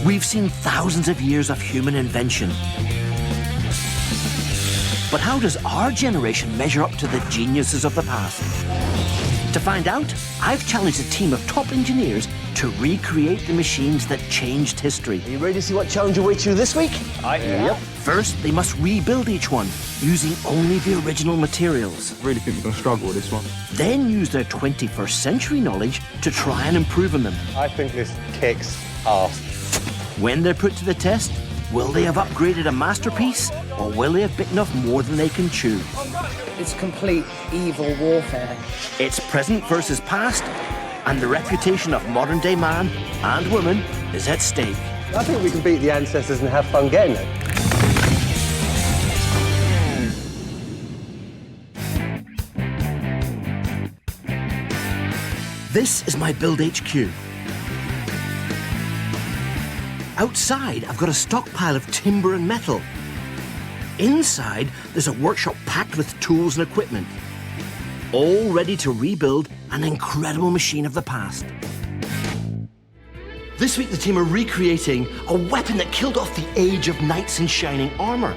We've seen thousands of years of human invention. But how does our generation measure up to the geniuses of the past? To find out, I've challenged a team of top engineers to recreate the machines that changed history. Are you ready to see what challenge awaits you this week? Yep. First, they must rebuild each one using only the original materials. I really think we're going to struggle with this one. Then use their 21st century knowledge to try and improve on them. I think this kicks ass. When they're put to the test, will they have upgraded a masterpiece, or will they have bitten off more than they can chew? It's complete evil warfare. It's present versus past, and the reputation of modern-day man and woman is at stake. I think we can beat the ancestors and have fun getting it. This is my Build HQ. Outside, I've got a stockpile of timber and metal. Inside, there's a workshop packed with tools and equipment, all ready to rebuild an incredible machine of the past. This week, the team are recreating a weapon that killed off the age of knights in shining armour.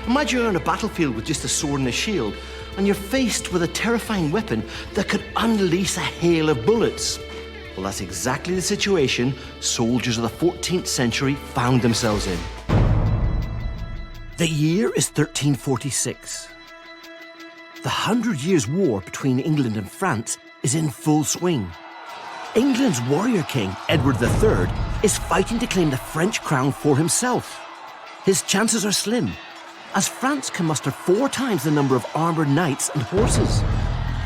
Imagine you're on a battlefield with just a sword and a shield, and you're faced with a terrifying weapon that could unleash a hail of bullets. Well, that's exactly the situation soldiers of the 14th century found themselves in. The year is 1346. The 100 Years' War between England and France is in full swing. England's warrior king, Edward III, is fighting to claim the French crown for himself. His chances are slim, as France can muster 4 times the number of armoured knights and horses.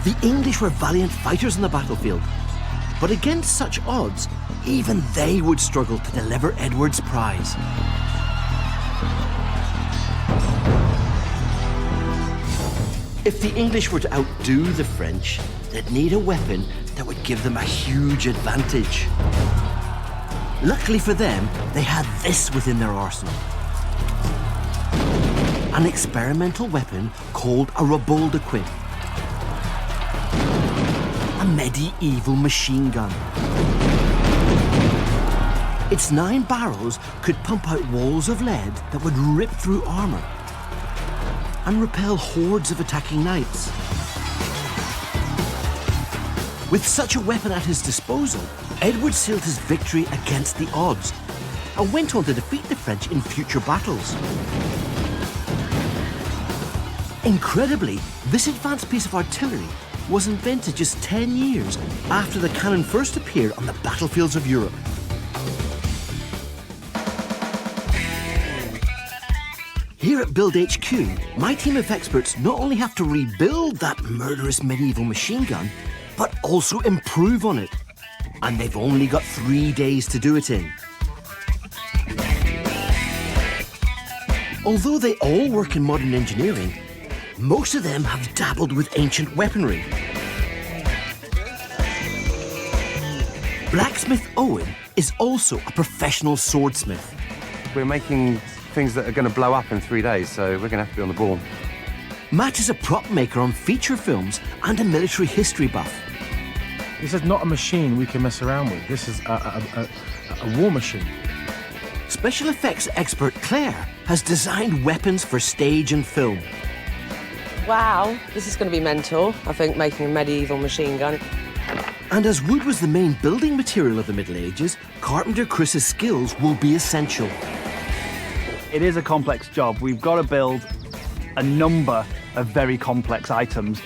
The English were valiant fighters on the battlefield, but against such odds, even they would struggle to deliver Edward's prize. If the English were to outdo the French, they'd need a weapon that would give them a huge advantage. Luckily for them, they had this within their arsenal. An experimental weapon called a Ribauldequin. A medieval machine gun. Its 9 barrels could pump out walls of lead that would rip through armour and repel hordes of attacking knights. With such a weapon at his disposal, Edward sealed his victory against the odds and went on to defeat the French in future battles. Incredibly, this advanced piece of artillery was invented just 10 years after the cannon first appeared on the battlefields of Europe. Here at Build HQ, my team of experts not only have to rebuild that murderous medieval machine gun, but also improve on it. And they've only got 3 days to do it in. Although they all work in modern engineering, most of them have dabbled with ancient weaponry. Blacksmith Owen is also a professional swordsmith. We're making things that are going to blow up in 3 days, so we're going to have to be on the ball. Matt is a prop maker on feature films and a military history buff. This is not a machine we can mess around with. This is a war machine. Special effects expert Claire has designed weapons for stage and film. Wow, this is going to be mental, I think, making a medieval machine gun. And as wood was the main building material of the Middle Ages, carpenter Chris's skills will be essential. It is a complex job. We've got to build a number of very complex items.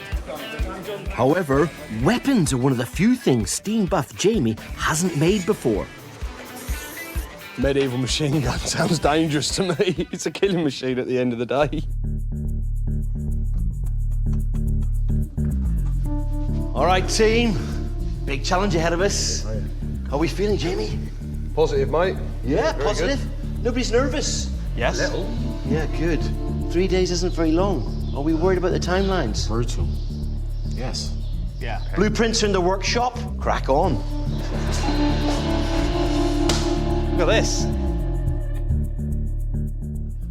However, weapons are one of the few things steam buff Jamie hasn't made before. Medieval machine gun sounds dangerous to me. It's a killing machine at the end of the day. All right, team. Big challenge ahead of us. How are we feeling, Jamie? Positive, mate. Yeah, Very positive. good. Nobody's nervous. Yes? Yeah, good. 3 days isn't very long. Are we worried about the timelines? Brutal. Yes. Yeah. Blueprints are in the workshop. Crack on. Look at this.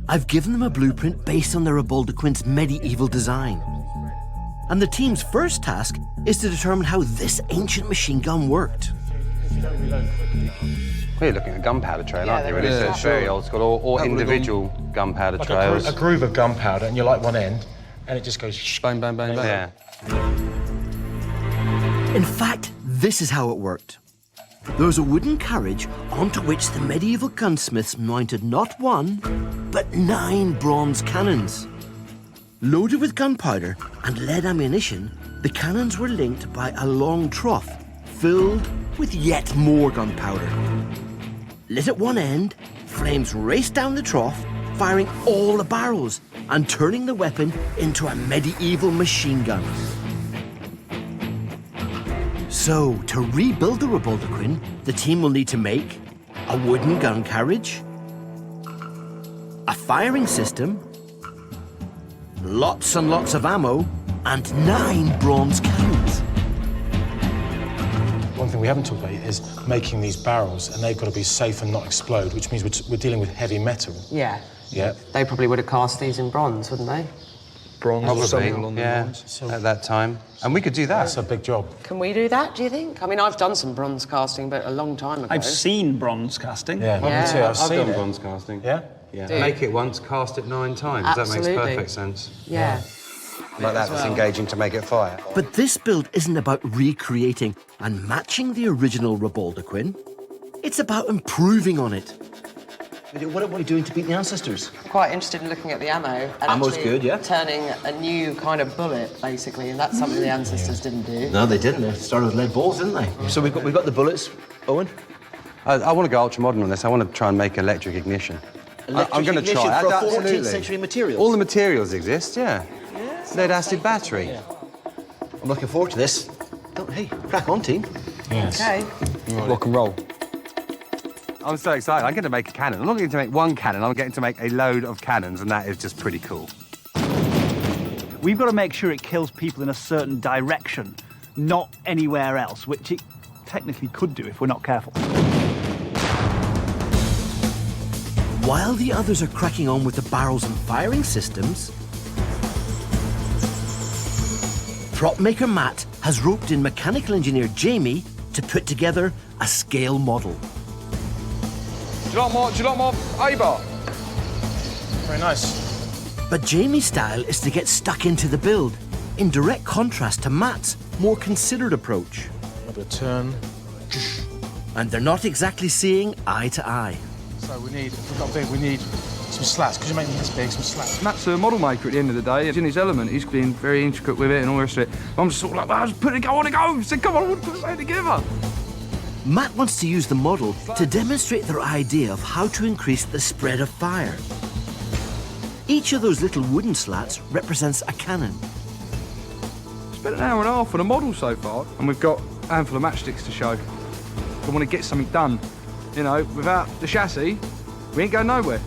I've given them a blueprint based on the Ribauldequin's medieval design. And the team's first task is to determine how this ancient machine gun worked. if you don't reload quickly enough. Well, you're looking at a gunpowder trail, Yeah, aren't you, they really? really So it's very old school, or individual gunpowder Like trails. a groove of gunpowder, and you light one end, and it just goes... Bang, bang, bang, bang. Yeah. In fact, this is how it worked. There was a wooden carriage onto which the medieval gunsmiths mounted not one, but 9 bronze cannons. Loaded with gunpowder and lead ammunition, the cannons were linked by a long trough filled with yet more gunpowder. Lit at one end, flames raced down the trough, firing all the barrels and turning the weapon into a medieval machine gun. So, to rebuild the Ribauldequin, the team will need to make a wooden gun carriage, a firing system, lots and lots of ammo, and 9 bronze cannons. One thing we haven't talked about is making these barrels, and they've got to be safe and not explode, which means we're dealing with heavy metal. Yeah. Yeah. They probably would have cast these in bronze, wouldn't they? Bronze or something Probably, along the yeah, lines. at that time. And we could do that. That's a big job. Can we do that, do you think? I mean, I've done some bronze casting, but a long time ago. I've seen bronze casting. Yeah, Yeah. me too. I've I've seen done it. bronze casting. Yeah? Yeah. Do you? Make it once, cast it 9 times. That makes Absolutely. perfect sense. Yeah. Like that was engaging to make it fire. But this build isn't about recreating and matching the original Ribauldequin. It's about improving on it. What are you doing to beat the ancestors? I'm quite interested in looking at the ammo and Ammo's actually good, yeah. turning a new kind of bullet, basically, and that's something the ancestors didn't do. No, they didn't. They started with lead balls, didn't they? So we've got the bullets. Owen? I want to go ultra modern on this. I want to try and make electric ignition. I'm going to Ignition try. for a Absolutely. 14th century material. All the materials exist, yeah. Lead acid battery. I'm looking forward to this. Hey, crack on, team. Yes. Okay. Rock and roll. I'm so excited. I'm going to make a cannon. I'm not going to make one cannon. I'm getting to make a load of cannons, and that is just pretty cool. We've got to make sure it kills people in a certain direction, not anywhere else, which it technically could do if we're not careful. While the others are cracking on with the barrels and firing systems, prop maker Matt has roped in mechanical engineer Jamie to put together a scale model. Do you like my A-bar? Very nice. But Jamie's style is to get stuck into the build, in direct contrast to Matt's more considered approach. Another turn. And they're not exactly seeing eye to eye. So we need, if we've got big, we need some slats. Could you make them this big, some slats? Matt's a model maker at the end of the day. He's in his element. He's been very intricate with it and all the rest of it. I'm just sort of like, just put it, I want to go. I said, come on, I want to put it together. Matt wants to use the model to demonstrate their idea of how to increase the spread of fire. Each of those little wooden slats represents a cannon. Spent an hour and a half on a model so far, and we've got a handful of matchsticks to show. I want to get something done. You know, without the chassis, we ain't going nowhere.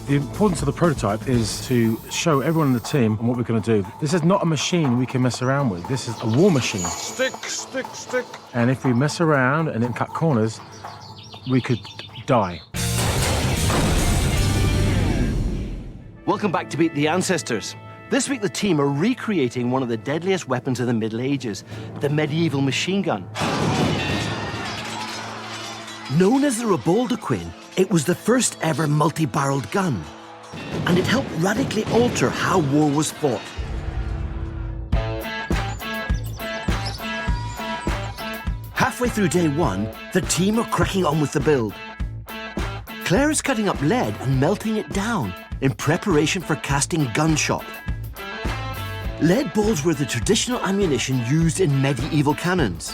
The importance of the prototype is to show everyone in the team what we're going to do. This is not a machine we can mess around with. This is a war machine. Stick, stick, stick. And if we mess around and then cut corners, we could die. Welcome back to Beat the Ancestors. This week the team are recreating one of the deadliest weapons of the Middle Ages, the medieval machine gun. Known as the Ribauldequin, it was the first ever multi-barreled gun, and it helped radically alter how war was fought. Halfway through day one, the team are cracking on with the build. Claire is cutting up lead and melting it down in preparation for casting gunshot. Lead balls were the traditional ammunition used in medieval cannons.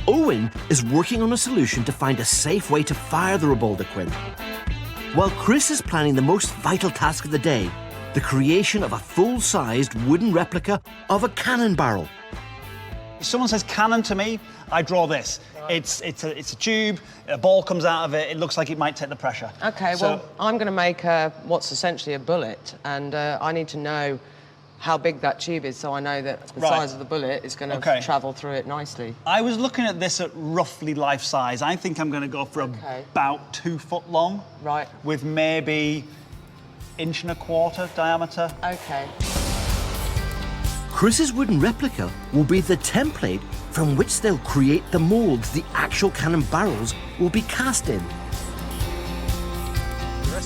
Owen is working on a solution to find a safe way to fire the Ribauldequin, while Chris is planning the most vital task of the day, the creation of a full-sized wooden replica of a cannon barrel. If someone says cannon to me, I draw this. It's a tube, a ball comes out of it, it looks like it might take the pressure. Okay, well, I'm going to make what's essentially a bullet, and I need to know how big that tube is so I know that the size of the bullet is going to travel through it nicely. I was looking at this at roughly life size. I think I'm going to go for about 2 foot long. Right. With maybe 1.25 inch diameter. Okay. Chris's wooden replica will be the template from which they'll create the moulds the actual cannon barrels will be cast in.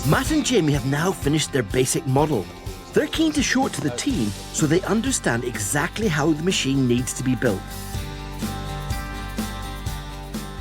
Matt and Jamie have now finished their basic model. They're keen to show it to the team so they understand exactly how the machine needs to be built.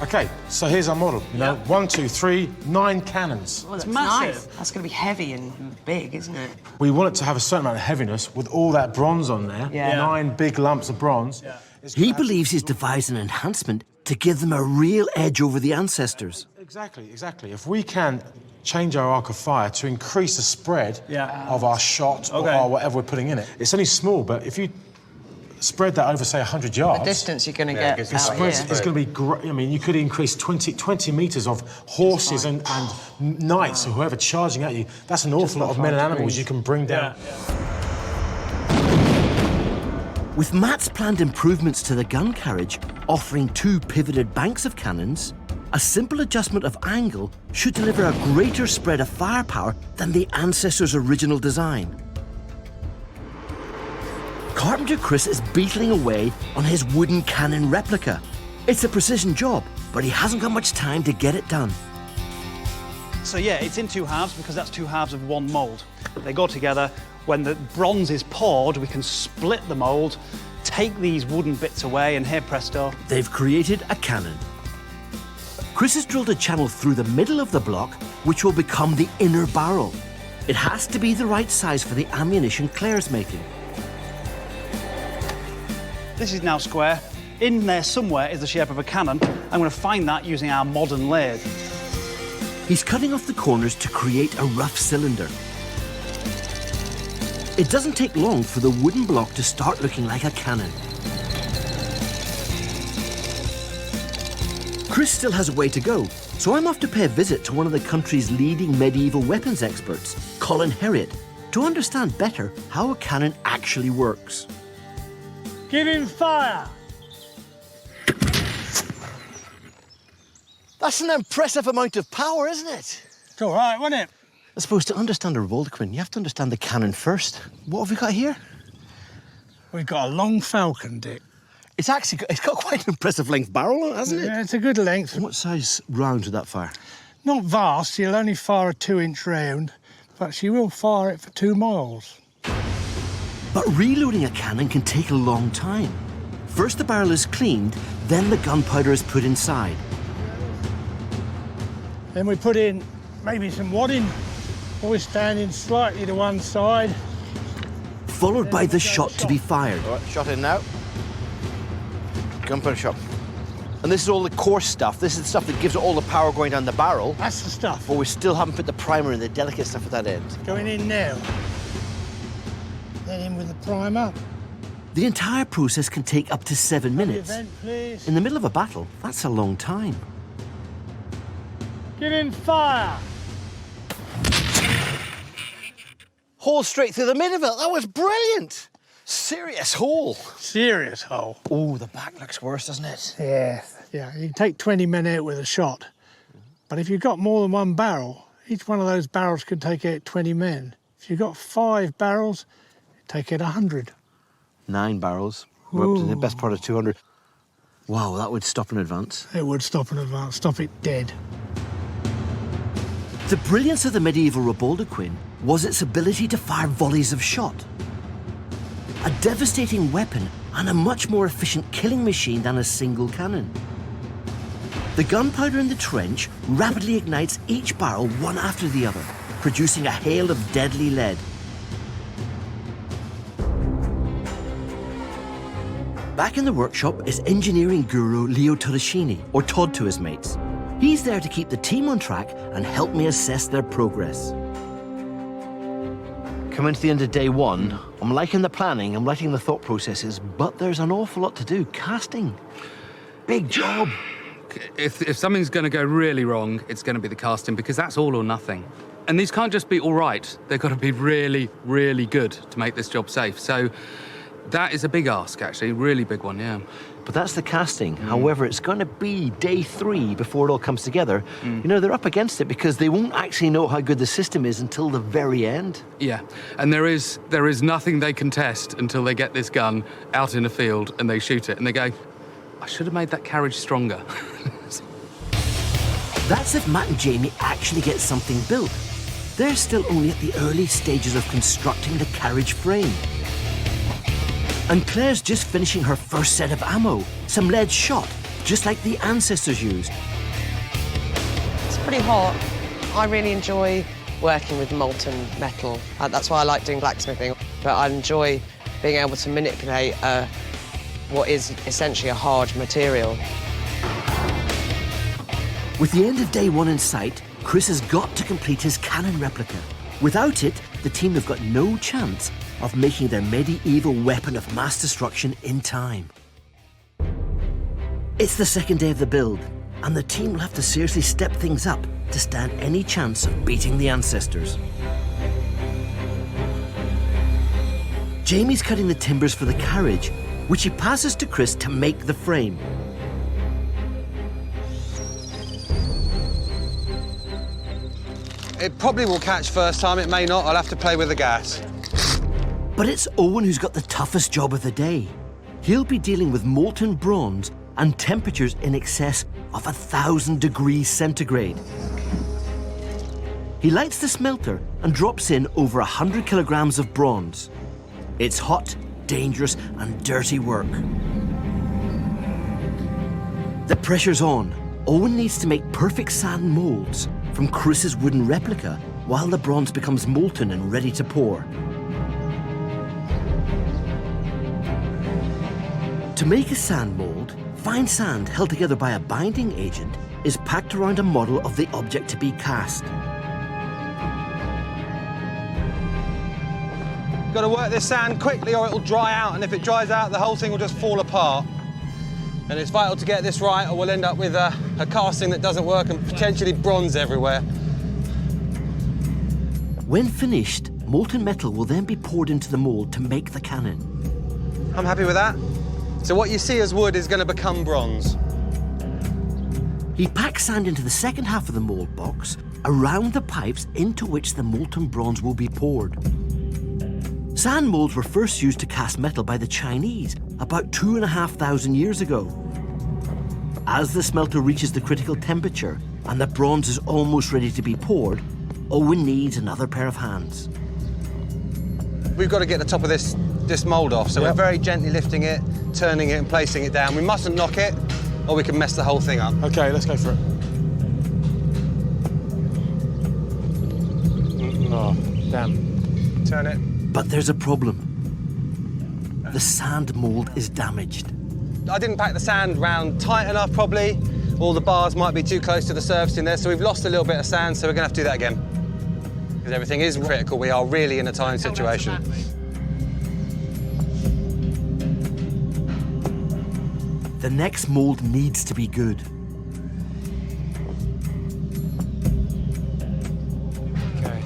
Okay, so here's our model. You know, 1, 2, 3, 9 cannons. Well, that's massive. nice. That's going to be heavy and big, isn't it? We want it to have a certain amount of heaviness with all that bronze on there. Yeah. 9 big lumps of bronze. Yeah. He believes he's devised an enhancement to give them a real edge over the ancestors. Exactly, exactly. If we can change our arc of fire to increase the spread of our shot or our whatever we're putting in it, it's only small, but if you spread that over, say, 100 yards... The distance you're going to get out here. It's going to be great. I mean, you could increase 20 metres of horses and knights or whoever charging at you. That's an awful lot of men and animals you can bring down. With Matt's planned improvements to the gun carriage, offering 2 pivoted banks of cannons, a simple adjustment of angle should deliver a greater spread of firepower than the ancestors' original design. Carpenter Chris is beetling away on his wooden cannon replica. It's a precision job, but he hasn't got much time to get it done. So yeah, it's in 2 halves because that's 2 halves of 1 mould. They go together. When the bronze is poured, we can split the mould, take these wooden bits away, and here, presto. They've created a cannon. Chris has drilled a channel through the middle of the block, which will become the inner barrel. It has to be the right size for the ammunition Claire's making. This is now square. In there somewhere is the shape of a cannon. I'm going to find that using our modern lathe. He's cutting off the corners to create a rough cylinder. It doesn't take long for the wooden block to start looking like a cannon. Chris still has a way to go, so I'm off to pay a visit to one of the country's leading medieval weapons experts, Colin Herriot, to understand better how a cannon actually works. Give him fire! That's an impressive amount of power, isn't it? It's all right, wasn't it? I suppose to understand a Ribauldequin, you have to understand the cannon first. What have we got here? We've got a long falcon, Dick. It's got quite an impressive length barrel on it, hasn't it? Yeah, it's a good length. What size round would that fire? Not vast, she'll only fire a 2-inch round, but she will fire it for 2 miles. But reloading a cannon can take a long time. First the barrel is cleaned, then the gunpowder is put inside. Then we put in maybe some wadding, always standing slightly to one side. Followed by the shot to be fired. All right, shot in now. Gunpowder shot. And this is all the coarse stuff. This is the stuff that gives it all the power going down the barrel. That's the stuff. But we still haven't put the primer in, the delicate stuff at that end. Going in now. Then in with the primer. The entire process can take up to 7 minutes. Vent, please. In the middle of a battle, that's a long time. Give him fire! Hole straight through the middle of it. That was brilliant. Serious hole. Serious hole. Oh, the back looks worse, doesn't it? Yeah. Yeah, you can take 20 men out with a shot. But if you've got more than 1 barrel, each one of those barrels can take out 20 men. If you've got 5 barrels, take out 100. 9 barrels. We're up to the best part of 200. Wow, that would stop in advance. It would stop in advance, stop it dead. The brilliance of the medieval Ribauldequin was its ability to fire volleys of shot. A devastating weapon and a much more efficient killing machine than a single cannon. The gunpowder in the trench rapidly ignites each barrel one after the other, producing a hail of deadly lead. Back in the workshop is engineering guru Leo Torrescini, or Todd to his mates. He's there to keep the team on track and help me assess their progress. Coming to the end of day 1, I'm liking the planning, I'm liking the thought processes, but there's an awful lot to do. Casting. Big job. If something's going to go really wrong, it's going to be the casting, because that's all or nothing. And these can't just be all right. They've got to be really, really good to make this job safe. So that is a big ask, actually, really big one, yeah. But that's the casting. However, it's going to be day 3 before it all comes together. You know, they're up against it because they won't actually know how good the system is until the very end. Yeah, and there is nothing they can test until they get this gun out in a field and they shoot it and they go, I should have made that carriage stronger. That's if Matt and Jamie actually get something built. They're still only at the early stages of constructing the carriage frame. And Claire's just finishing her first set of ammo, some lead shot, just like the ancestors used. It's pretty hot. I really enjoy working with molten metal. That's why I like doing blacksmithing. But I enjoy being able to manipulate what is essentially a hard material. With the end of day one in sight, Chris has got to complete his cannon replica. Without it, the team have got no chance of making their medieval weapon of mass destruction in time. It's the second day of the build, and the team will have to seriously step things up to stand any chance of beating the ancestors. Jamie's cutting the timbers for the carriage, which he passes to Chris to make the frame. It probably will catch first time, it may not. I'll have to play with the gas. But it's Owen who's got the toughest job of the day. He'll be dealing with molten bronze and temperatures in excess of 1,000 degrees centigrade. He lights the smelter and drops in over 100 kilograms of bronze. It's hot, dangerous, and dirty work. The pressure's on. Owen needs to make perfect sand molds from Chris's wooden replica while the bronze becomes molten and ready to pour. To make a sand mold, fine sand held together by a binding agent is packed around a model of the object to be cast. Got to work this sand quickly or it'll dry out, and if it dries out, the whole thing will just fall apart. And it's vital to get this right, or we'll end up with a casting that doesn't work and potentially bronze everywhere. When finished, molten metal will then be poured into the mold to make the cannon. I'm happy with that. So what you see as wood is going to become bronze. He packs sand into the second half of the mold box, around the pipes into which the molten bronze will be poured. Sand molds were first used to cast metal by the Chinese about 2,500 years ago. As the smelter reaches the critical temperature and the bronze is almost ready to be poured, Owen needs another pair of hands. We've got to get the top of this mould off, so we're very gently lifting it, turning it and placing it down. We mustn't knock it, or we can mess the whole thing up. OK, let's go for it. Oh, damn. Turn it. But there's a problem. The sand mold is damaged. I didn't pack the sand round tight enough, probably. All the bars might be too close to the surface in there, so we've lost a little bit of sand, so we're going to have to do that again. Because everything is critical. We are really in a time situation. The next mold needs to be good. OK.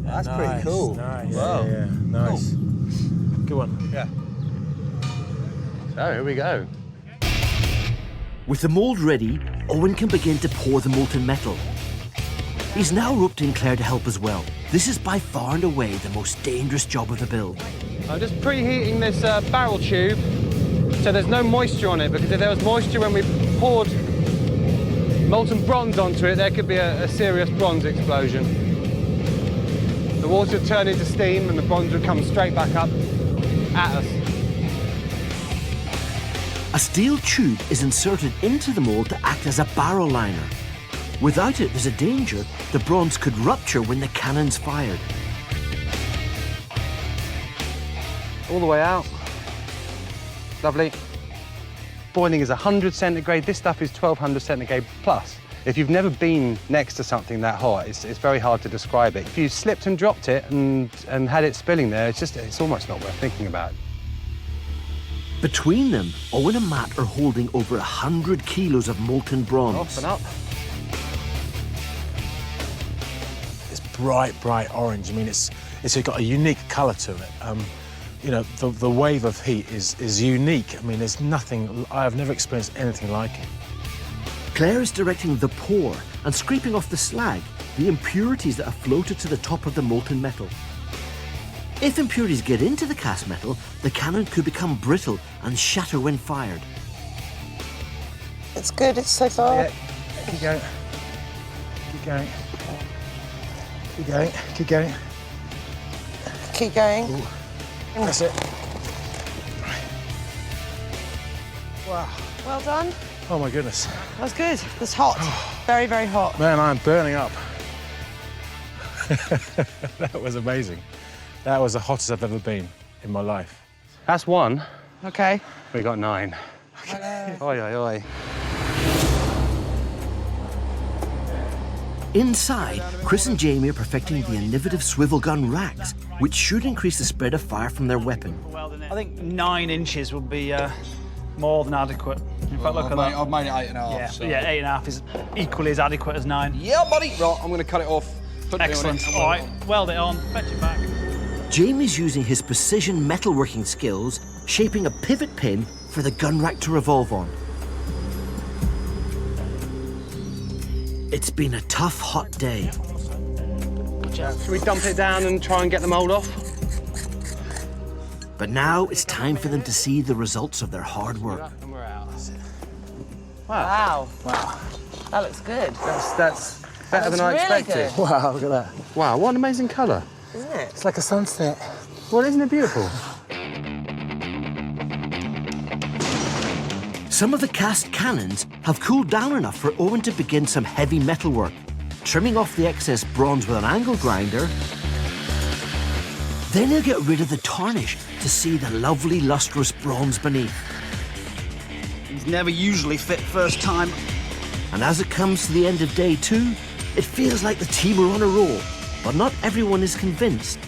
That's pretty cool. Nice. Wow. Yeah, nice. Cool. Good one. Yeah. So, here we go. With the mold ready, Owen can begin to pour the molten metal. He's now roped in Claire to help as well. This is by far and away the most dangerous job of the build. I'm just preheating this barrel tube so there's no moisture on it, because if there was moisture when we poured molten bronze onto it, there could be a serious bronze explosion. The water would turn into steam and the bronze would come straight back up at us. A steel tube is inserted into the mold to act as a barrel liner. Without it, there's a danger the bronze could rupture when the cannon's fired. All the way out. Lovely. Boiling is 100 centigrade. This stuff is 1,200 centigrade plus. If you've never been next to something that hot, it's very hard to describe it. If you slipped and dropped it and had it spilling there, it's almost not worth thinking about. Between them, Owen and Matt are holding over 100 kilos of molten bronze. Off and up. It's bright, bright orange. I mean, it's got a unique colour to it. You know, the wave of heat is unique. I mean, there's nothing, I've never experienced anything like it. Claire is directing the pour and scraping off the slag, the impurities that have floated to the top of the molten metal. If impurities get into the cast metal, the cannon could become brittle and shatter when fired. It's good, it's so far. Yeah, keep going. Keep going. Keep going, keep going. Keep going. Ooh. That's it. Wow. Well done. Oh my goodness. That's good. It's hot. Very, very hot. Man, I'm burning up. That was amazing. That was the hottest I've ever been in my life. That's one. Okay. We got 9. Oi, oi, oi. Inside, Chris and Jamie are perfecting the innovative swivel gun racks, which should increase the spread of fire from their weapon. I think 9 inches would be more than adequate. In fact, look at that. I've made it 8.5. Yeah, so. yeah, 8.5 is equally as adequate as 9. Yeah, buddy. Right, I'm going to cut it off. Put Excellent. it on it. All right, weld it on, fetch it back. Jamie's using his precision metalworking skills, shaping a pivot pin for the gun rack to revolve on. It's been a tough, hot day. Should we dump it down and try and get the mould off? But now it's time for them to see the results of their hard work. And we're out. Wow. Wow. That looks good. That's better than I really expected. good. Wow, look at that. Wow, what an amazing colour. Isn't it? It's like a sunset. Well, isn't it beautiful? Some of the cast cannons have cooled down enough for Owen to begin some heavy metal work, trimming off the excess bronze with an angle grinder. Then he'll get rid of the tarnish to see the lovely lustrous bronze beneath. He's never usually fit first time. And as it comes to the end of day 2, it feels like the team are on a roll, but not everyone is convinced.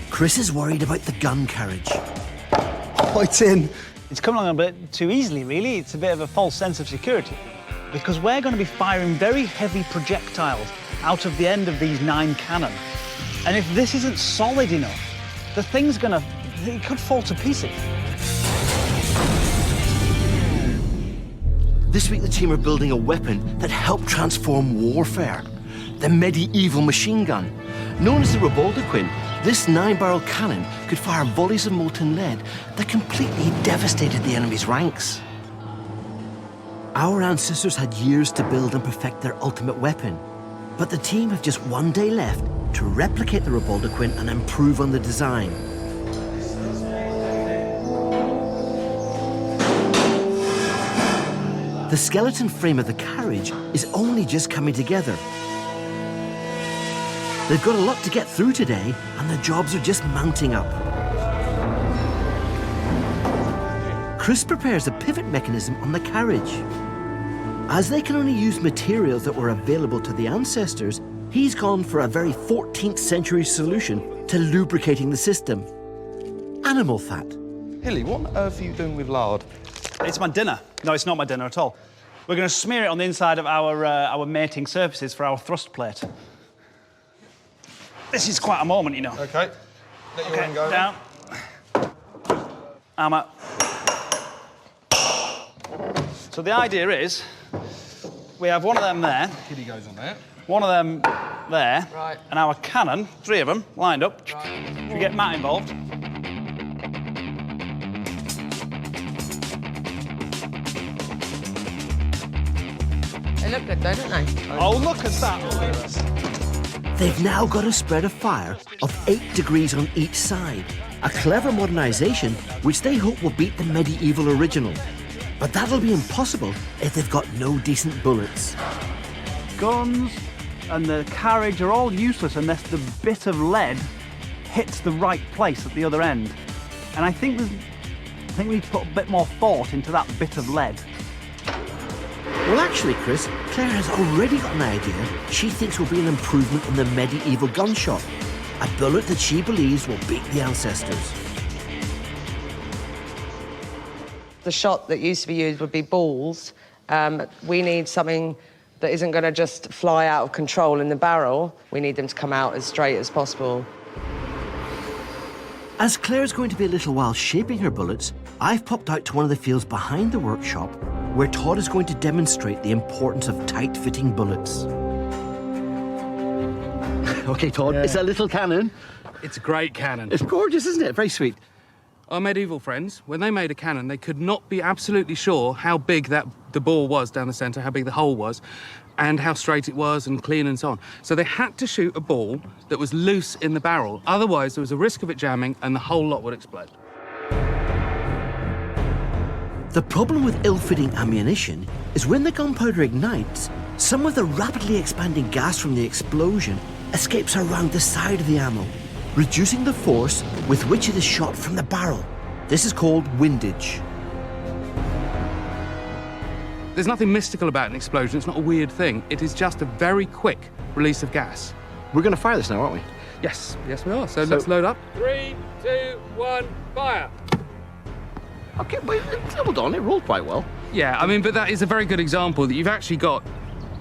Chris is worried about the gun carriage. Oh, it's in. It's come along a bit too easily, really. It's a bit of a false sense of security because we're going to be firing very heavy projectiles out of the end of these 9 cannon. And if this isn't solid enough, the thing's going to... it could fall to pieces. This week the team are building a weapon that helped transform warfare. The medieval machine gun. Known as the Ribauldequin, this 9-barrel cannon could fire volleys of molten lead that completely devastated the enemy's ranks. Our ancestors had years to build and perfect their ultimate weapon, but the team have just 1 day left to replicate the Ribauldequin and improve on the design. The skeleton frame of the carriage is only just coming together. They've got a lot to get through today, and the jobs are just mounting up. Chris prepares a pivot mechanism on the carriage. As they can only use materials that were available to the ancestors, he's gone for a very 14th century solution to lubricating the system. Animal fat. Hilly, what on earth are you doing with lard? It's my dinner. No, it's not my dinner at all. We're going to smear it on the inside of our mating surfaces for our thrust plate. This is quite a moment, you know. OK. Let your end go. Down. Hammer. So the idea is, we have one of them there. Hilly goes on there. One of them there. Right. And our cannon, 3 of them, lined up. Right. If we get Matt involved. They look good though, don't they? Oh, look at that. They've now got a spread of fire of 8 degrees on each side. A clever modernisation which they hope will beat the medieval original. But that'll be impossible if they've got no decent bullets. Guns and the carriage are all useless unless the bit of lead hits the right place at the other end. And I think we need to put a bit more thought into that bit of lead. Well, actually, Chris, Claire has already got an idea she thinks will be an improvement in the medieval gunshot. A bullet that she believes will beat the ancestors. The shot that used to be used would be balls. We need something that isn't going to just fly out of control in the barrel. We need them to come out as straight as possible. As Claire's going to be a little while shaping her bullets, I've popped out to one of the fields behind the workshop where Todd is going to demonstrate the importance of tight-fitting bullets. OK, Todd, it's a little cannon. It's a great cannon. It's gorgeous, isn't it? Very sweet. Our medieval friends, when they made a cannon, they could not be absolutely sure how big the bore was down the centre, how big the hole was, and how straight it was and clean and so on. So they had to shoot a ball that was loose in the barrel. Otherwise, there was a risk of it jamming and the whole lot would explode. The problem with ill-fitting ammunition is when the gunpowder ignites, some of the rapidly expanding gas from the explosion escapes around the side of the ammo, reducing the force with which it is shot from the barrel. This is called windage. There's nothing mystical about an explosion. It's not a weird thing. It is just a very quick release of gas. We're going to fire this now, aren't we? Yes, yes we are. So let's load up. 3, 2, 1, fire. Okay, but hold on, it rolled quite well. Yeah, I mean, but that is a very good example that you've actually got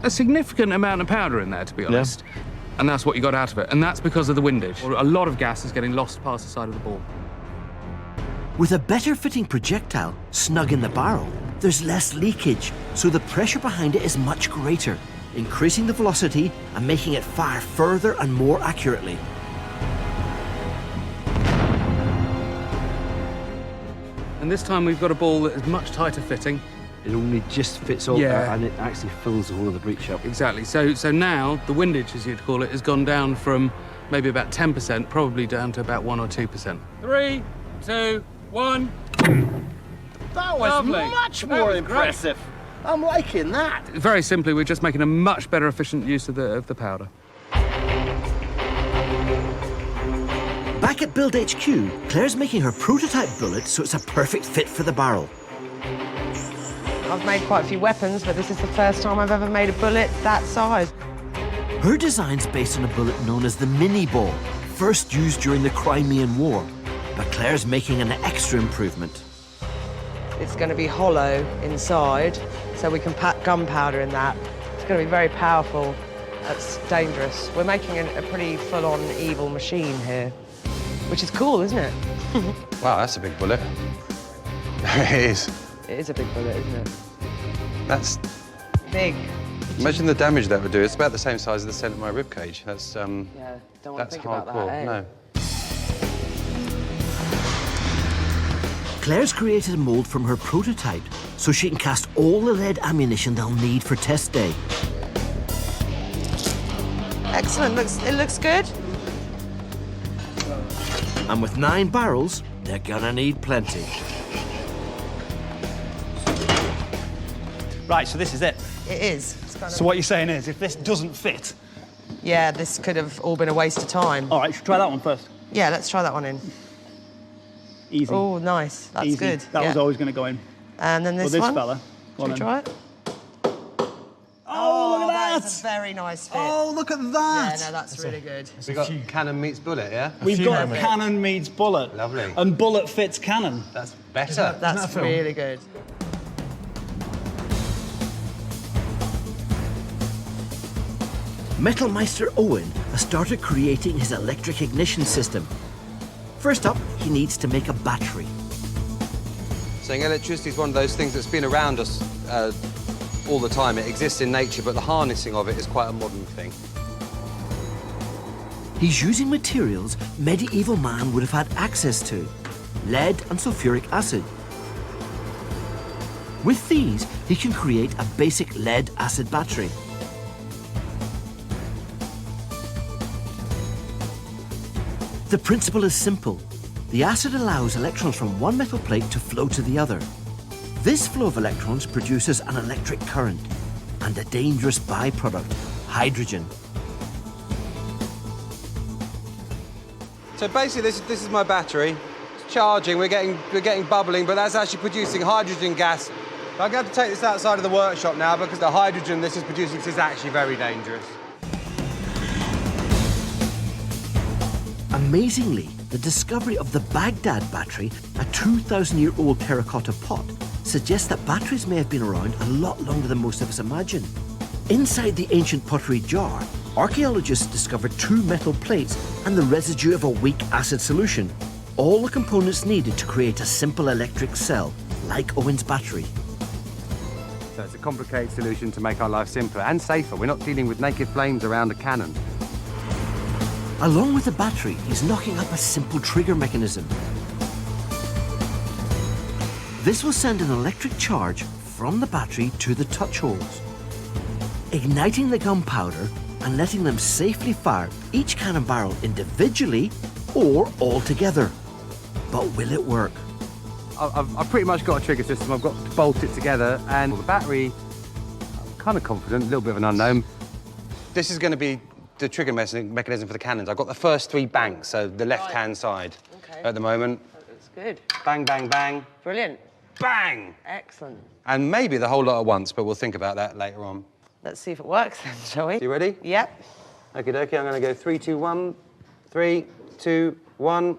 a significant amount of powder in there, to be honest. Yeah. And that's what you got out of it. And that's because of the windage. A lot of gas is getting lost past the side of the ball. With a better fitting projectile snug in the barrel, there's less leakage, so the pressure behind it is much greater, increasing the velocity and making it fire further and more accurately. And this time we've got a ball that is much tighter fitting. It only just fits all Yeah. and it actually fills the whole of the breech up. Exactly. So now the windage, as you'd call it, has gone down from maybe about 10%, probably down to about 1 or 2%. 3, 2, 1. That was Lovely. much That more was impressive. I'm liking that. Very simply, we're just making a much better efficient use of the powder. Back at Build HQ, Claire's making her prototype bullet so it's a perfect fit for the barrel. I've made quite a few weapons, but this is the first time I've ever made a bullet that size. Her design's based on a bullet known as the mini ball, first used during the Crimean War. But Claire's making an extra improvement. It's going to be hollow inside, so we can pack gunpowder in that. It's going to be very powerful. That's dangerous. We're making a pretty full-on evil machine here, which is cool, isn't it? Wow, that's a big bullet. It is. It is a big bullet, isn't it? That's... Big. Imagine the damage that would do. It's about the same size as the centre of my rib cage. That's Yeah, don't want that's to think about hardcore. that, eh? No. Claire's created a mould from her prototype so she can cast all the lead ammunition they'll need for test day. Excellent. It looks good. And with 9 barrels, they're gonna need plenty. Right, so this is it. It is. It's kind of... So what you're saying is, if this doesn't fit... Yeah, this could have all been a waste of time. All right, should we try that one first? Yeah, let's try that one in. Easy. Oh, nice. That's Easy. good. That yeah. was always going to go in. And then this Well, this one. fella. Go on Should we then. try it? Oh, look at That is a very nice fit. Oh, look at Yeah, that! no, that's really good. We got cannon meets bullet, yeah? We've few got moments. cannon meets bullet. Lovely. And bullet fits cannon. That's better. That's really good. Metalmeister Owen has started creating his electric ignition system. First up, he needs to make a battery. Saying electricity is one of those things that's been around us all the time. It exists in nature, but the harnessing of it is quite a modern thing. He's using materials medieval man would have had access to: lead and sulfuric acid. With these, he can create a basic lead-acid battery. The principle is simple. The acid allows electrons from one metal plate to flow to the other. This flow of electrons produces an electric current and a dangerous byproduct, hydrogen. So basically, this is my battery. It's charging. We're getting bubbling, but that's actually producing hydrogen gas. I'm going to have to take this outside of the workshop now because the hydrogen this is producing is actually very dangerous. Amazingly, the discovery of the Baghdad battery, a 2,000-year-old terracotta pot, suggests that batteries may have been around a lot longer than most of us imagine. Inside the ancient pottery jar, archaeologists discovered 2 metal plates and the residue of a weak acid solution, all the components needed to create a simple electric cell, like Owen's battery. So it's a complicated solution to make our life simpler and safer. We're not dealing with naked flames around a cannon. Along with the battery, he's knocking up a simple trigger mechanism. This will send an electric charge from the battery to the touch holes, igniting the gunpowder and letting them safely fire each cannon barrel individually or all together. But will it work? I've pretty much got a trigger system. I've got to bolt it together, and the battery, I'm kind of confident, a little bit of an unknown. This is going to be the trigger mechanism for the cannons. I've got the first 3 banks, so the left-hand side at the moment. That's good. Bang, bang, bang. Brilliant. Bang! Excellent. And maybe the whole lot at once, but we'll think about that later on. Let's see if it works then, shall we? You ready? Yep. Okie dokie, I'm going to go 3, 2, 1. 3, 2, 1.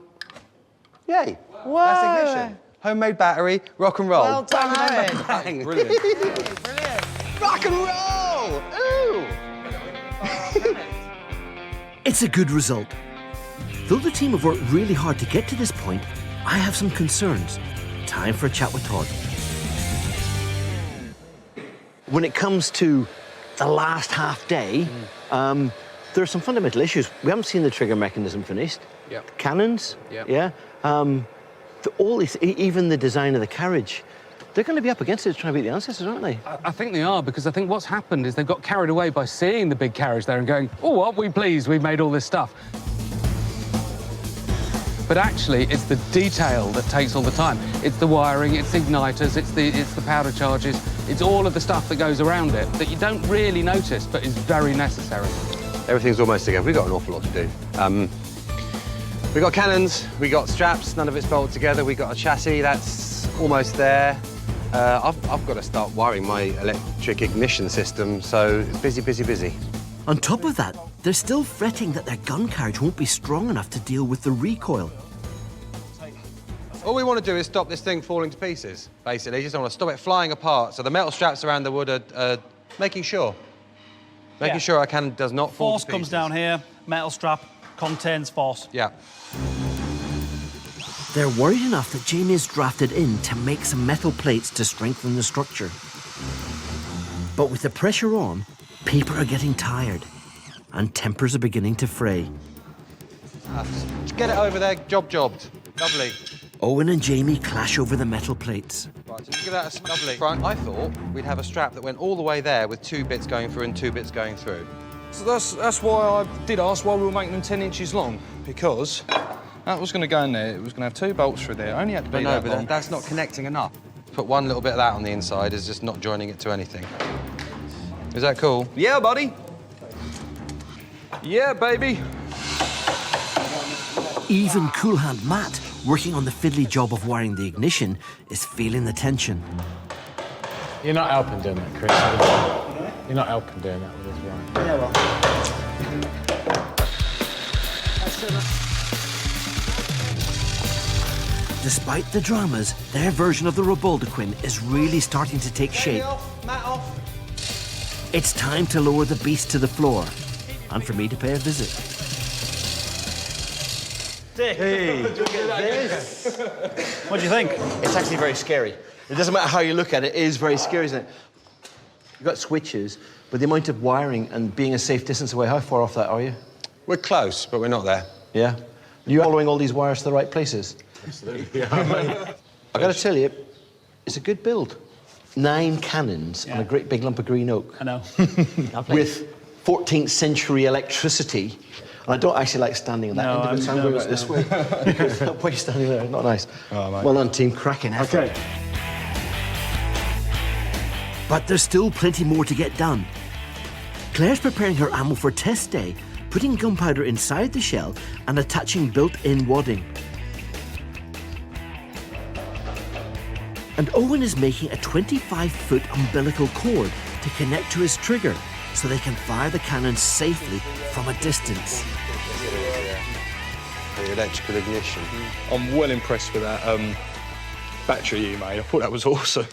Yay! Whoa! That's ignition. Homemade battery, rock and roll. Well done, Bang, Owen. bang, bang. Brilliant. Brilliant. Rock and roll! Ooh! It's a good result. Though the team have worked really hard to get to this point, I have some concerns. Time for a chat with Todd. When it comes to the last half day, there are some fundamental issues. We haven't seen the trigger mechanism finished. Yep. Cannons, Yep. yeah. All this, even the design of the carriage, they're going to be up against it trying to beat the ancestors, aren't they? I think they are, because I think what's happened is they've got carried away by seeing the big carriage there and going, oh, aren't we pleased we've made all this stuff? But actually, it's the detail that takes all the time. It's the wiring, it's the igniters, it's the powder charges, it's all of the stuff that goes around it that you don't really notice, but is very necessary. Everything's almost together. We've got an awful lot to do. We've got cannons, we got straps, none of it's bolted together. We've got a chassis, that's almost there. I've got to start wiring my electric ignition system, so busy, busy, busy. On top of that, they're still fretting that their gun carriage won't be strong enough to deal with the recoil. All we want to do is stop this thing falling to pieces, basically. Just want to stop it flying apart. So the metal straps around the wood are making sure our cannon does not fall Force to pieces. comes down here, metal strap contains force. Yeah. They're worried enough that Jamie is drafted in to make some metal plates to strengthen the structure. But with the pressure on, people are getting tired and tempers are beginning to fray. Just get it over there, jobbed. Lovely. Owen and Jamie clash over the metal plates. Right, so give that a lovely front. I thought we'd have a strap that went all the way there with 2 bits going through and 2 bits going through. So that's why I did ask why we were making them 10 inches long, because that was going to go in there. It was going to have 2 bolts through there. Only had to be that long. But that's not connecting enough. Put one little bit of that on the inside is just not joining it to anything. Is that cool? Yeah, buddy. Yeah, baby. Even Cool Hand Matt, working on the fiddly job of wiring the ignition, is feeling the tension. You're not helping doing that, Chris. You're not helping doing that with us, right? Yeah, well. Despite the dramas, their version of the Ribauldequin is really starting to take shape. Matt off. It's time to lower the beast to the floor, and for me to pay a visit. Dick. Hey, look at this. What do you think? It's actually very scary. It doesn't matter how you look at it, it is very scary, isn't it? You've got switches, but the amount of wiring and being a safe distance away, how far off that are you? We're close, but we're not there. Yeah? You're following all these wires to the right places? Absolutely. I've got to tell you, it's a good build. 9 cannons on a great big lump of green oak. I know. With 14th century electricity. And I don't actually like standing on that No, end of it, so I'm going nervous out this way. Because that way standing there, not nice. Oh, mate. Well done, team. Cracking effort. Okay. But there's still plenty more to get done. Claire's preparing her ammo for test day, putting gunpowder inside the shell and attaching built-in wadding. And Owen is making a 25-foot umbilical cord to connect to his trigger so they can fire the cannon safely from a distance. The electrical ignition. I'm well impressed with that battery you made. I thought that was awesome.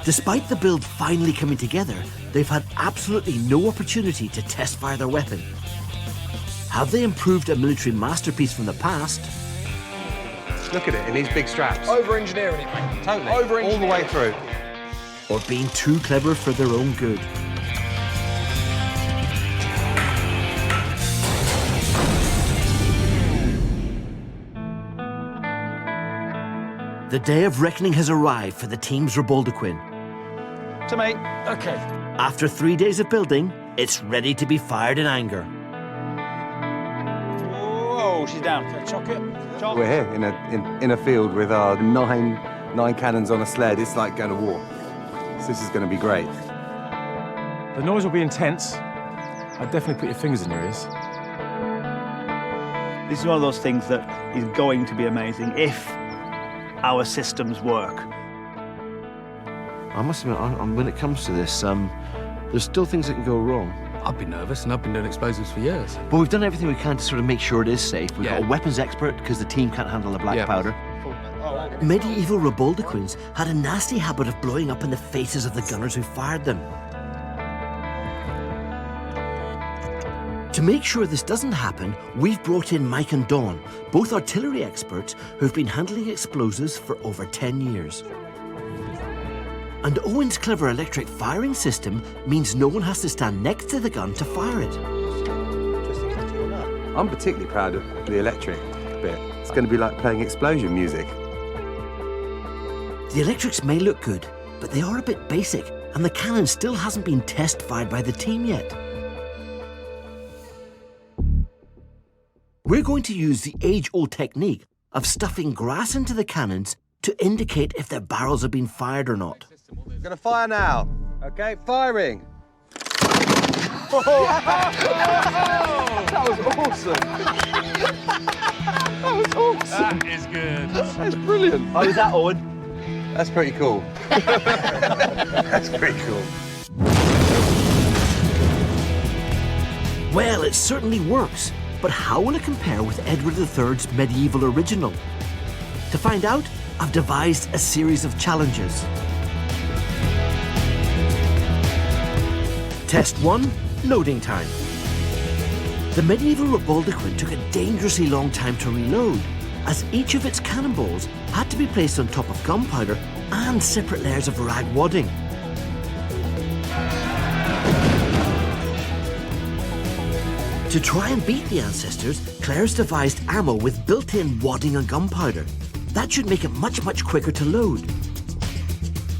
Despite the build finally coming together, they've had absolutely no opportunity to test fire their weapon. Have they improved a military masterpiece from the past? Look at it, in these big straps. Over-engineering it, mate. Totally. Over-engineering All the way through. Or being too clever for their own good? The day of reckoning has arrived for the team's Ribauldequin. To me. Okay. After 3 days of building, it's ready to be fired in anger. Whoa, she's down. Okay, chuck it. Chop. We're here in a field with our nine cannons on a sled. It's like going to war. So this is going to be great. The noise will be intense. I'd definitely put your fingers in your ears. This is one of those things that is going to be amazing if our systems work. I must admit, when it comes to this, there's still things that can go wrong. I'd be nervous, and I've been doing explosives for years. But we've done everything we can to sort of make sure it is safe. We've Yeah. got a weapons expert because the team can't handle the black Yeah. powder. Medieval Ribauldequins had a nasty habit of blowing up in the faces of the gunners who fired them. To make sure this doesn't happen, we've brought in Mike and Dawn, both artillery experts who've been handling explosives for over 10 years. And Owen's clever electric firing system means no one has to stand next to the gun to fire it. I'm particularly proud of the electric bit. It's going to be like playing explosion music. The electrics may look good, but they are a bit basic, and the cannon still hasn't been test-fired by the team yet. We're going to use the age-old technique of stuffing grass into the cannons to indicate if their barrels have been fired or not. We're going to fire now. Okay, firing. That was awesome. That was awesome. That is good. That's brilliant. How was that, Owen? That's pretty cool. That's pretty cool. Well, it certainly works, but how will it compare with Edward III's medieval original? To find out, I've devised a series of challenges. Test 1, loading time. The medieval Ribauldequin took a dangerously long time to reload, as each of its cannonballs had to be placed on top of gunpowder and separate layers of rag wadding. To try and beat the ancestors, Claire's devised ammo with built-in wadding and gunpowder. That should make it much quicker to load.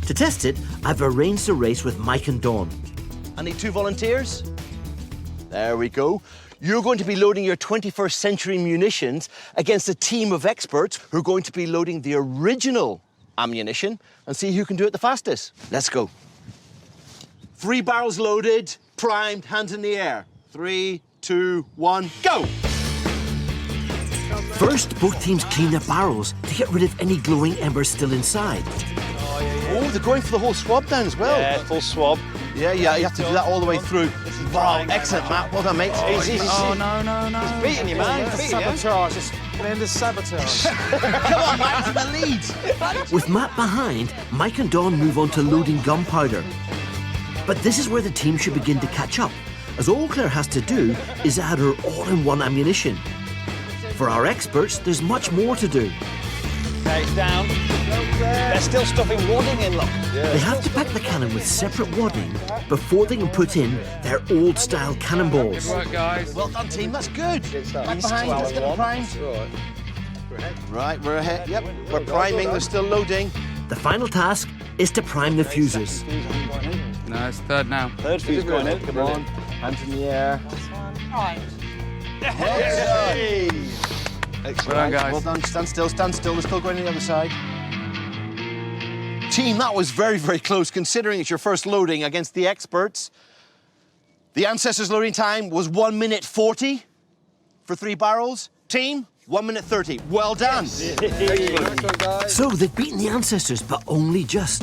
To test it, I've arranged a race with Mike and Dawn. I need 2 volunteers. There we go. You're going to be loading your 21st century munitions against a team of experts who are going to be loading the original ammunition and see who can do it the fastest. Let's go. 3 barrels loaded, primed, hands in the air. 3, 2, 1, go! First, both teams clean their barrels to get rid of any glowing embers still inside. Oh, they're going for the whole swab down as well. Yeah, full swab. Yeah, you have to do that all the way through. Wow, excellent, Matt. Well done, mate. Easy. Oh, no. He's beating you, man. He's beating you. Sabotage. It's the end of sabotage. Come on, Matt, to the lead. With Matt behind, Mike and Dawn move on to loading gunpowder. But this is where the team should begin to catch up, as all Claire has to do is add her all-in-one ammunition. For our experts, there's much more to do. Okay, it's down. They're still stuffing wadding in, look. They have to pack the cannon with separate wadding before they can put in their old-style cannonballs. Good work, guys. Well done, team. That's good. Back behind. Let's get them primed. Right, we're ahead. Yep, we're priming. They're still loading. The final task is to prime the fuses. No, it's 3rd now. 3rd fuse going in. Come on. Hands in the air. Hey! Excellent. Well done, guys. Well done. Stand still, stand still. We're still going on the other side. Team, that was very close, considering it's your first loading against the experts. The ancestors' loading time was 1 minute 40 for 3 barrels. Team, 1 minute 30. Well done. So they've beaten the ancestors, but only just.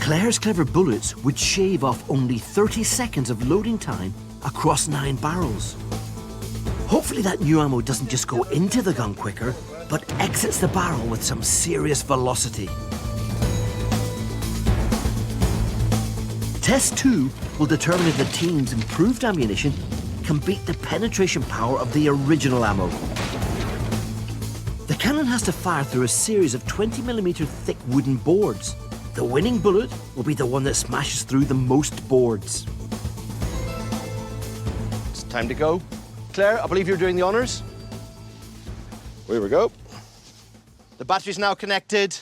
Claire's clever bullets would shave off only 30 seconds of loading time across 9 barrels. Hopefully that new ammo doesn't just go into the gun quicker, but exits the barrel with some serious velocity. Test 2 will determine if the team's improved ammunition can beat the penetration power of the original ammo. The cannon has to fire through a series of 20mm thick wooden boards. The winning bullet will be the one that smashes through the most boards. It's time to go. Claire, I believe you're doing the honours. Here we go. The battery's now connected.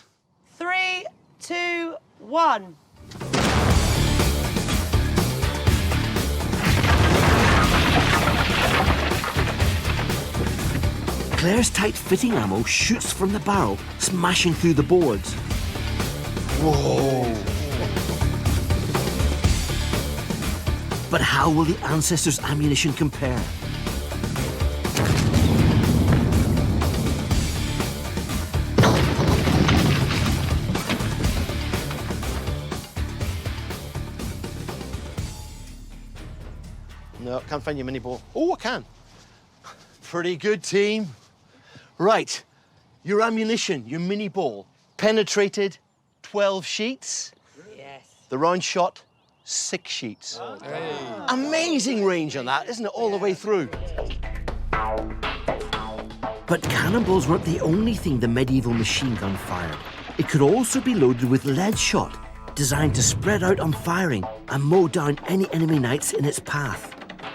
3, 2, 1. Claire's tight-fitting ammo shoots from the barrel, smashing through the boards. Whoa! But how will the Ancestors' ammunition compare? No, can't find your mini ball. Oh, I can. Pretty good, team. Right, your ammunition, your mini ball, penetrated 12 sheets. Yes. The round shot, 6 sheets. Oh. Hey. Amazing range on that, isn't it, all the way through? But cannonballs weren't the only thing the medieval machine gun fired. It could also be loaded with lead shot, designed to spread out on firing and mow down any enemy knights in its path.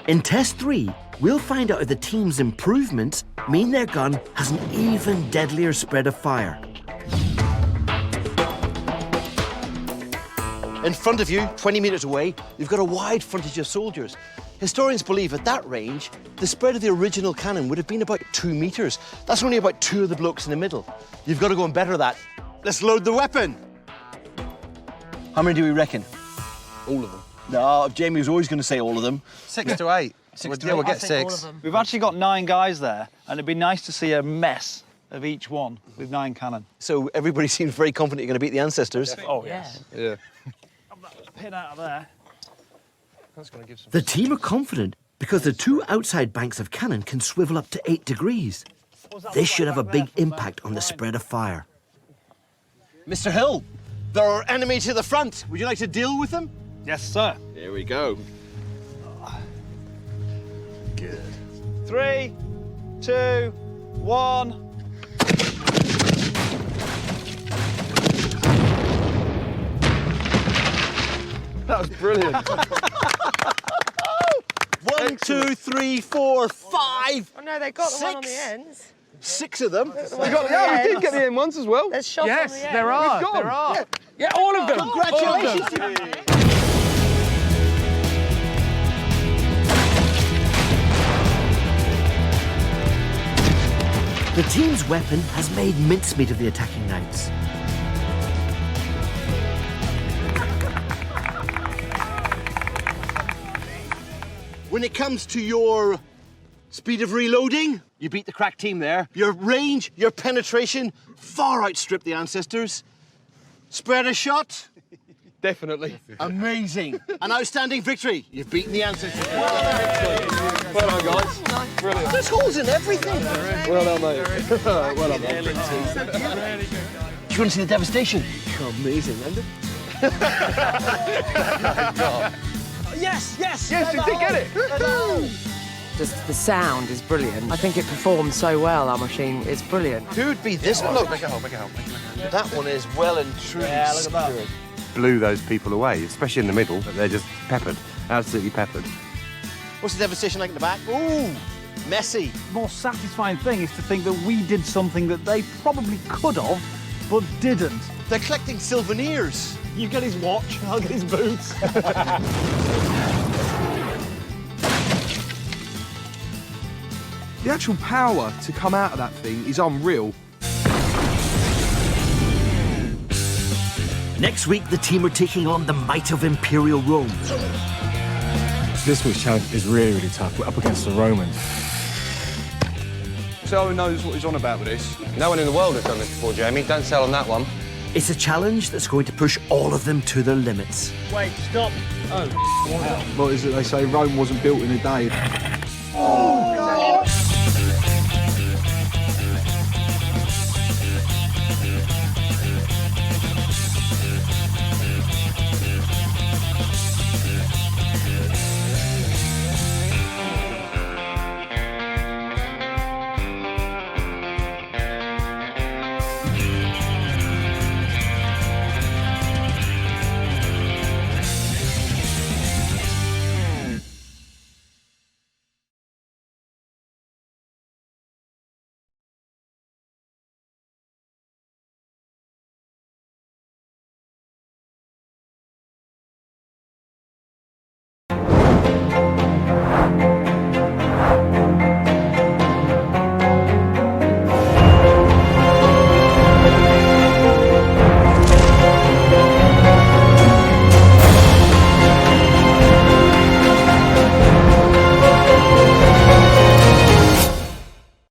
In Test 3, we'll find out if the team's improvements mean their gun has an even deadlier spread of fire. In front of you, 20 metres away, you've got a wide frontage of soldiers. Historians believe at that range, the spread of the original cannon would have been about 2 metres. That's only about 2 of the blokes in the middle. You've got to go and better that. Let's load the weapon. How many do we reckon? All of them. No, Jamie was always going to say all of them. 6 to 8. We'll get 6. We've actually got 9 guys there, and it'd be nice to see a mess of each one with 9 cannon. So everybody seems very confident you're going to beat the Ancestors. Oh, yes. Yeah. Pin out of there. That's going to give some... The team are confident because the 2 outside banks of cannon can swivel up to 8 degrees. This should have a big impact on the spread of fire. Mr. Hill, there are enemies to the front. Would you like to deal with them? Yes, sir. Here we go. Good. 3, 2, 1. That was brilliant. 1, 2, 3, 4, 5. Oh no, they got the one on the 6. ends. 6 of them. We did get the end ones as well. There's shots Yes, on the ends. there are. We've got There are. them. Yeah, all of them. Congratulations to you. The team's weapon has made mincemeat of the attacking knights. When it comes to your speed of reloading, you beat the crack team there. Your range, your penetration, far outstripped the Ancestors. Spread a shot. Definitely. Amazing. An outstanding victory. You've beaten the Ancestors. Well done, guys. Brilliant. There's holes in everything. Well done, mate. Well done, mate. Do you want to see the devastation? Amazing, isn't it? Yes, yes! Yes, you did get it. Just the sound is brilliant. I think it performs so well, our machine. It's brilliant. Who'd be this bloke? Make it hold, make it hold. That one is well and truly secured. Blew those people away, especially in the middle, but they're just peppered, absolutely peppered. What's the devastation like in the back? Ooh, messy. The more satisfying thing is to think that we did something that they probably could have, but didn't. They're collecting souvenirs. You get his watch, I'll get his boots. The actual power to come out of that thing is unreal. Next week, the team are taking on the might of Imperial Rome. This week's challenge is really, really tough. We're up against the Romans. So who knows what he's on about with this? No one in the world has done this before, Jamie. Don't sell on that one. It's a challenge that's going to push all of them to their limits. Wait, stop. What is it they say? Rome wasn't built in a day.